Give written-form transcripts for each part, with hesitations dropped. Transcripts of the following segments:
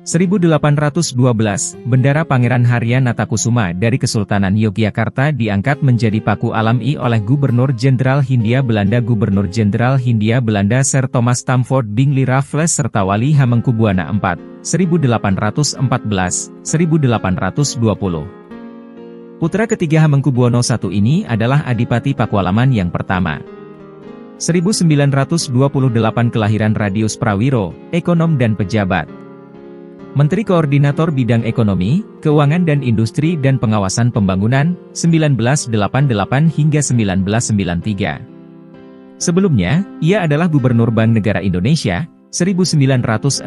1812, Bendera Pangeran Harya Natakusuma dari Kesultanan Yogyakarta diangkat menjadi paku alami oleh Gubernur Jenderal Hindia Belanda Gubernur Jenderal Hindia Belanda Sir Thomas Stamford Bingley Raffles serta Wali Hamengkubuwana IV, 1814, 1820. Putra ketiga Hamengkubuwono I ini adalah Adipati Pakualaman yang pertama. 1928 kelahiran Radius Prawiro, ekonom dan pejabat. Menteri Koordinator Bidang Ekonomi, Keuangan dan Industri dan Pengawasan Pembangunan, 1988 hingga 1993. Sebelumnya, ia adalah Gubernur Bank Negara Indonesia, 1966.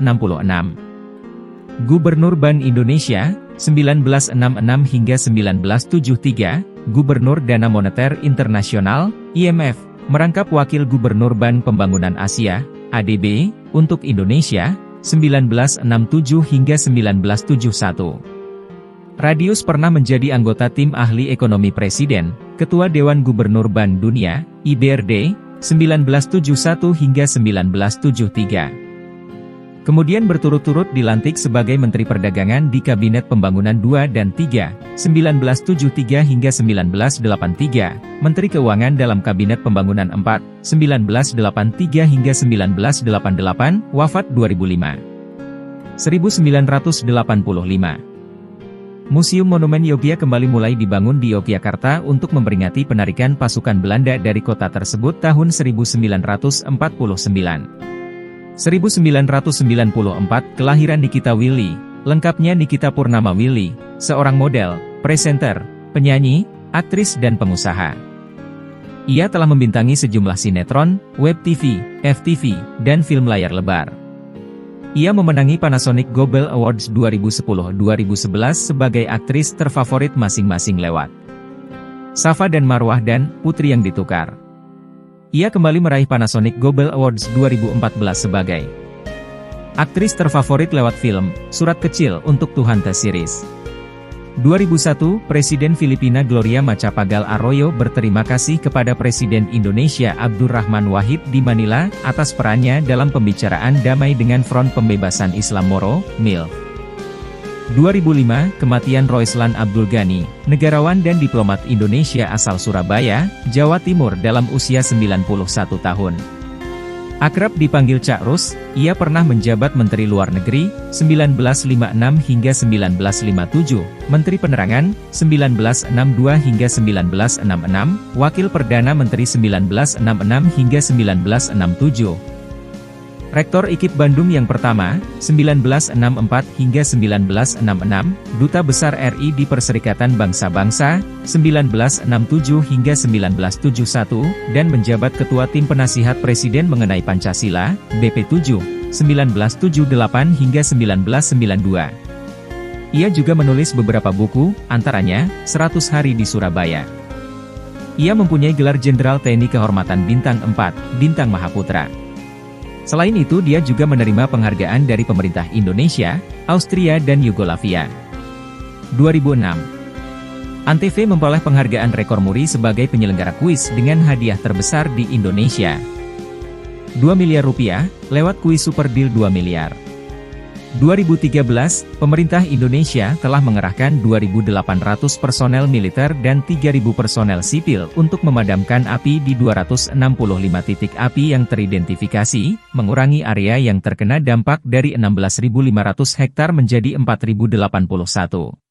Gubernur Bank Indonesia, 1966 hingga 1973, Gubernur Dana Moneter Internasional, IMF, merangkap Wakil Gubernur Bank Pembangunan Asia, ADB, untuk Indonesia, 1967 hingga 1971. Radius pernah menjadi anggota tim ahli ekonomi Presiden, Ketua Dewan Gubernur Bank Dunia, IBRD, 1971 hingga 1973. Kemudian berturut-turut dilantik sebagai Menteri Perdagangan di Kabinet Pembangunan 2 dan 3, 1973 hingga 1983, Menteri Keuangan dalam Kabinet Pembangunan 4, 1983 hingga 1988, wafat 2005. 1985. Museum Monumen Yogya kembali mulai dibangun di Yogyakarta untuk memperingati penarikan pasukan Belanda dari kota tersebut tahun 1949. 1994, kelahiran Nikita Willy, lengkapnya Nikita Purnama Willy, seorang model, presenter, penyanyi, aktris dan pengusaha. Ia telah membintangi sejumlah sinetron, web TV, FTV, dan film layar lebar. Ia memenangi Panasonic Gobel Awards 2010-2011 sebagai aktris terfavorit masing-masing lewat Safa dan Marwah dan Putri yang Ditukar. Ia kembali meraih Panasonic Gobel Awards 2014 sebagai aktris terfavorit lewat film, Surat Kecil untuk Tuhan T-Series. 2001, Presiden Filipina Gloria Macapagal Arroyo berterima kasih kepada Presiden Indonesia Abdurrahman Wahid di Manila, atas perannya dalam pembicaraan damai dengan Front Pembebasan Islam Moro, MILF. 2005, kematian Roislan Abdul Ghani, negarawan dan diplomat Indonesia asal Surabaya, Jawa Timur dalam usia 91 tahun. Akrab dipanggil Cak Rus, ia pernah menjabat Menteri Luar Negeri, 1956 hingga 1957, Menteri Penerangan, 1962 hingga 1966, Wakil Perdana Menteri 1966 hingga 1967. Rektor IKIP Bandung yang pertama, 1964 hingga 1966, Duta Besar RI di Perserikatan Bangsa-Bangsa, 1967 hingga 1971, dan menjabat Ketua Tim Penasihat Presiden mengenai Pancasila, BP7, 1978 hingga 1992. Ia juga menulis beberapa buku, antaranya, 100 Hari di Surabaya. Ia mempunyai gelar Jenderal TNI Kehormatan Bintang 4, Bintang Mahaputra. Selain itu dia juga menerima penghargaan dari pemerintah Indonesia, Austria dan Yugoslavia. 2006. Antv memperoleh penghargaan rekor muri sebagai penyelenggara kuis dengan hadiah terbesar di Indonesia. 2 miliar rupiah, lewat kuis Super Deal 2 miliar. 2013, pemerintah Indonesia telah mengerahkan 2.800 personel militer dan 3.000 personel sipil untuk memadamkan api di 265 titik api yang teridentifikasi, mengurangi area yang terkena dampak dari 16.500 hektar menjadi 4.081.